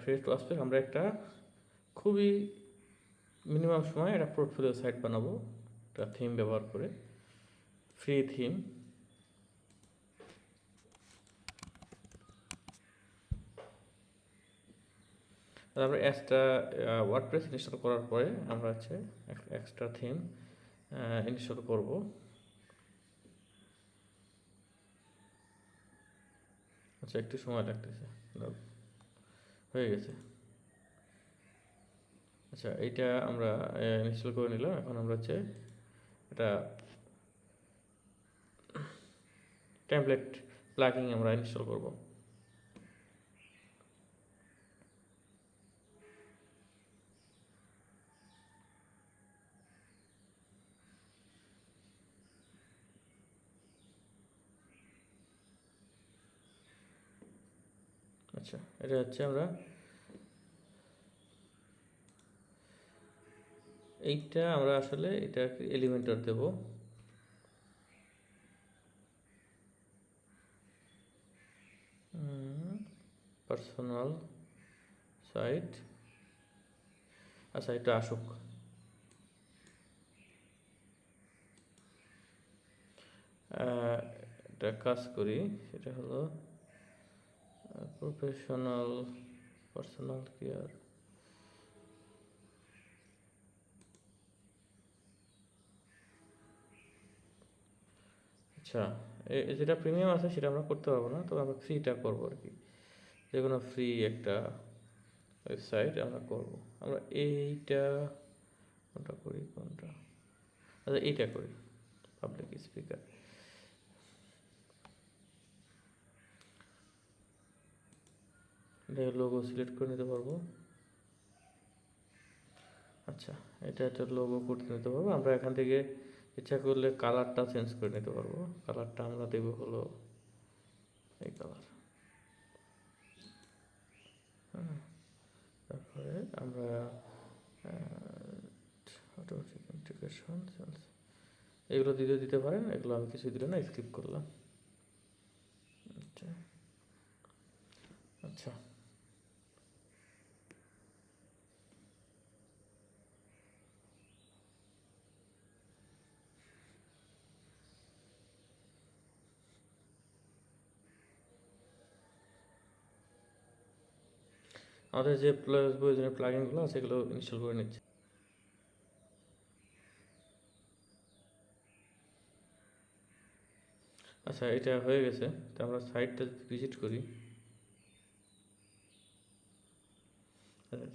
Fresh workspace আমরা একটা খুবই মিনিমাম সময় একটা পোর্টফোলিও সাইট বানাবো একটা থিম ব্যবহার করে, ফ্রি থিম। আমরা এক্সট্রা ওয়ার্ডপ্রেস ইনস্টল করার পরে আমরা হচ্ছে এক্সট্রা থিম ইনস্টল করব। আচ্ছা, একটু সময় লাগতেছে, হয়ে গেছে। আচ্ছা, এইটা আমরা ইনস্টল করে নিলাম। এখন আমরা হচ্ছে এটা টেমপ্লেট প্লাগিং আমরা ইনস্টল করব। আচ্ছা, এটা হচ্ছে আমরা আসলে এটা এলিমেন্টর দেব। Personal site. আচ্ছা, এটা আসুক। একটা কাজ করি, সেটা হলো প্রফেশনাল পার্সোনাল কেয়ার। আচ্ছা, যেটা প্রিমিয়াম আছে সেটা আমরা করতে পারবো না, তবে আমরা ফ্রিটা করবো আর কি। যে কোনো ফ্রি একটা ওয়েবসাইট আমরা করব। আমরা এইটা কোনটা করি, কোনটা, আচ্ছা এইটা করি, পাবলিক স্পিকার। লোগো সিলেক্ট করে নিতে পারবো। আচ্ছা, এটা একটা লোগো করতে নিতে পারবো। আমরা এখান থেকে ইচ্ছা করলে কালারটা চেঞ্জ করে নিতে পারবো। কালারটা আমরা দেবো হলো এই কালার। হ্যাঁ, তারপরে আমরা অটোমেটিক ইন্টিগ্রেশন এগুলো দিতে পারেন। এগুলো আমি কিছু দিলে না, স্কিপ করলাম। আচ্ছা আচ্ছা, আমাদের যে প্রয়োজনীয় প্লাগইনগুলো আছে সেগুলো ইনস্টল করে নিচ্ছি। আচ্ছা, এটা হয়ে গেছে। তো আমরা সাইটটা ভিজিট করি।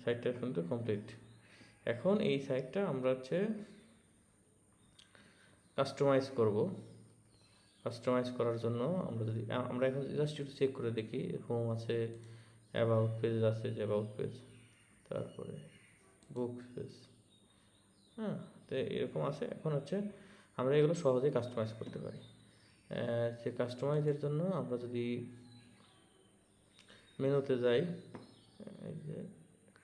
সাইটটা কিন্তু কমপ্লিট। এখন এই সাইটটা আমরা হচ্ছে কাস্টমাইজ করব। কাস্টমাইজ করার জন্য আমরা এখন জাস্ট একটু চেক করে দেখি। হোম আছে, অ্যাবাউট পেজ আছে, যে অ্যাবাউট পেজ, তারপরে বুক পেজ, হ্যাঁ, তো এরকম আছে। এখন হচ্ছে আমরা এগুলো সহজেই কাস্টমাইজ করতে পারি। সে কাস্টমাইজের জন্য আমরা যদি মেনুতে যাই, এই যে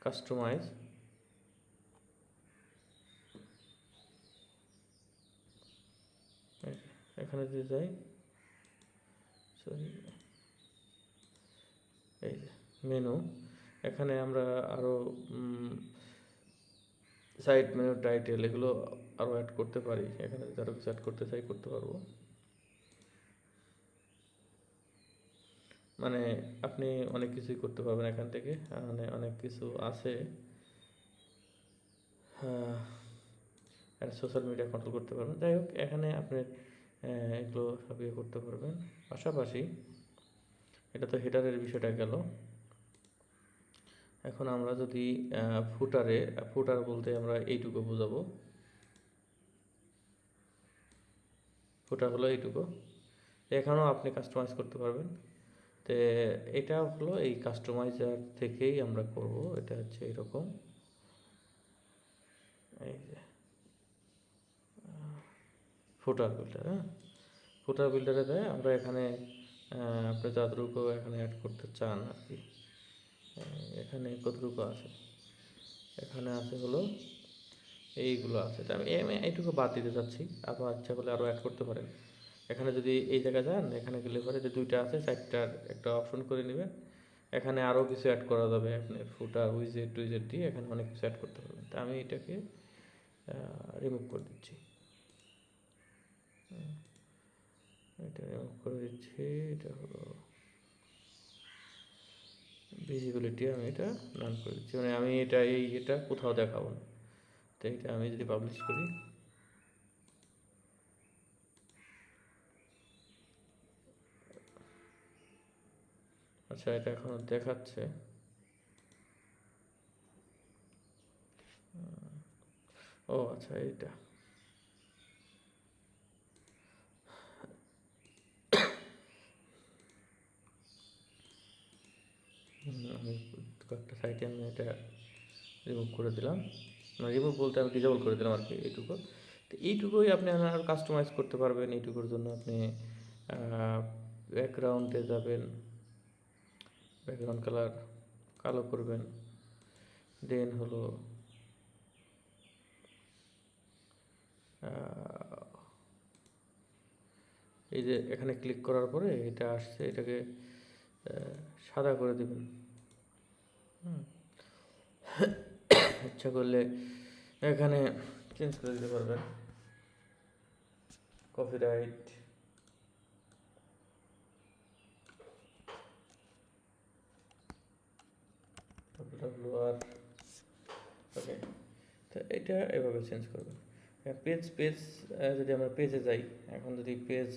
কাস্টমাইজ, এখানে যদি যাই, সরি, এই যে মেনু, এখানে আমরা আরও সাইট মেনু টাইটেল এগুলো আরও অ্যাড করতে পারি। এখানে যদি আরও কিছু অ্যাড করতে চাই করতে পারবো। মানে আপনি অনেক কিছুই করতে পারবেন এখান থেকে, মানে অনেক কিছু আছে। সোশ্যাল মিডিয়া কন্ট্রোল করতে পারবেন। যাই হোক, এখানে আপনি এগুলো সব ইয়ে করতে পারবেন। পাশাপাশি এটা তো হেডারের বিষয়টা গেল। এখন আমরা যদি ফুটার বলতে আমরা এইটুকু বোঝাবো। ফুটার হলো এইটুকু, এখানেও আপনি কাস্টমাইজ করতে পারবেন। তো এটা হলো এই কাস্টমাইজার থেকেই আমরা করব। এটা হচ্ছে এরকম, এই যে ফুটার বিল্ডার। হ্যাঁ, ফুটার বিল্ডারে দেয় আমরা এখানে আপনি যতটুকু এখানে অ্যাড করতে চান আর কি। এখানে কতটুকু আছে, এখানে আছে হলো এইগুলো আছে। তো আমি এইটুকু বাদ দিতে চাচ্ছি। আপনার ইচ্ছা করলে আরও অ্যাড করতে পারেন। এখানে যদি এই জায়গায় যান, এখানে গেলে পরে যে দুইটা আছে, চারটার একটা অপশন করে নেবেন। এখানে আরও কিছু অ্যাড করা যাবে, আপনার ফুটার উইজেট টুইজেট দিয়ে এখানে অনেক কিছু অ্যাড করতে পারবেন। তা আমি এটাকে রিমুভ করে দিচ্ছি, এটা রিমুভ করে দিচ্ছি। এটা হলো ভিজিবিলিটি, আমি এটা রান করে দিচ্ছি, মানে আমি এটা কোথাও দেখাবো না। তো এটা আমি যদি পাবলিশ করি, আচ্ছা এটা এখন দেখাচ্ছে, ও আচ্ছা এইটা আমি কয়েকটা সাইটে আমি এটা রিমুভ করে দিলাম, মানে রিমুভ বলতে আমি ডিসেবল করে দিলাম আর কি, এইটুকু। তো এইটুকুই আপনি আর কাস্টমাইজ করতে পারবেন। এইটুকুর জন্য আপনি ব্যাকগ্রাউন্ডে যাবেন, ব্যাকগ্রাউন্ড কালার কালো করবেন, দেন হলো এই যে এখানে ক্লিক করার পরে এটা আসছে, এটাকে সাদা করে দেবেন। ইচ্ছা করলে এখানে চেঞ্জ করে দিতে পারবেন, কপিরাইট WR, ওকে। তো এটা এভাবে চেঞ্জ করবেন। পেজ যদি আমরা পেজে যাই, এখন যদি পেজ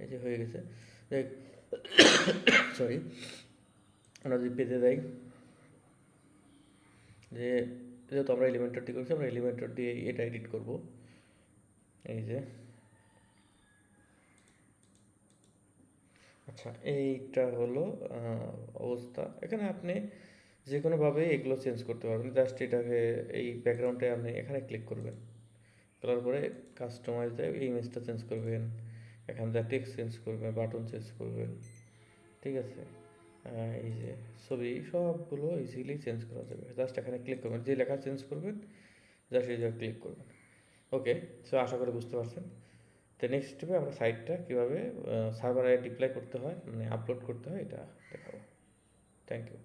এই যে হয়ে গেছে, সরি, আমরা যদি পেজে যাই, যে যেহেতু আমরা এলিমেন্টর দিয়ে করছি, আমরা এলিমেন্টর দিয়ে এটা এডিট করব। এই যে আচ্ছা এইটা হলো অবস্থা। এখানে আপনি যে কোনোভাবে এগুলো চেঞ্জ করতে পারবেন। জাস্ট এটাকে এই ব্যাকগ্রাউন্ডে আপনি এখানে ক্লিক করবেন, করার পরে কাস্টমাইজ দেয় এই ইমেজটা চেঞ্জ করবেন, এখান থেকে টেক্সট চেঞ্জ করবেন, বাটন চেঞ্জ করবেন, ঠিক আছে। এই যে ছবি সবগুলো ইজিলি চেঞ্জ করা যাবে। জাস্ট এখানে ক্লিক করবেন, যে লেখা চেঞ্জ করবেন জাস্ট এই জায়গায় ক্লিক করবেন। ওকে, সো আশা করি বুঝতে পারছেন। তো নেক্সট স্টেপে আমরা সাইটটা কীভাবে সার্ভারে ডিপ্লয় করতে হয়, মানে আপলোড করতে হয়, এটা দেখাবো। Thank you.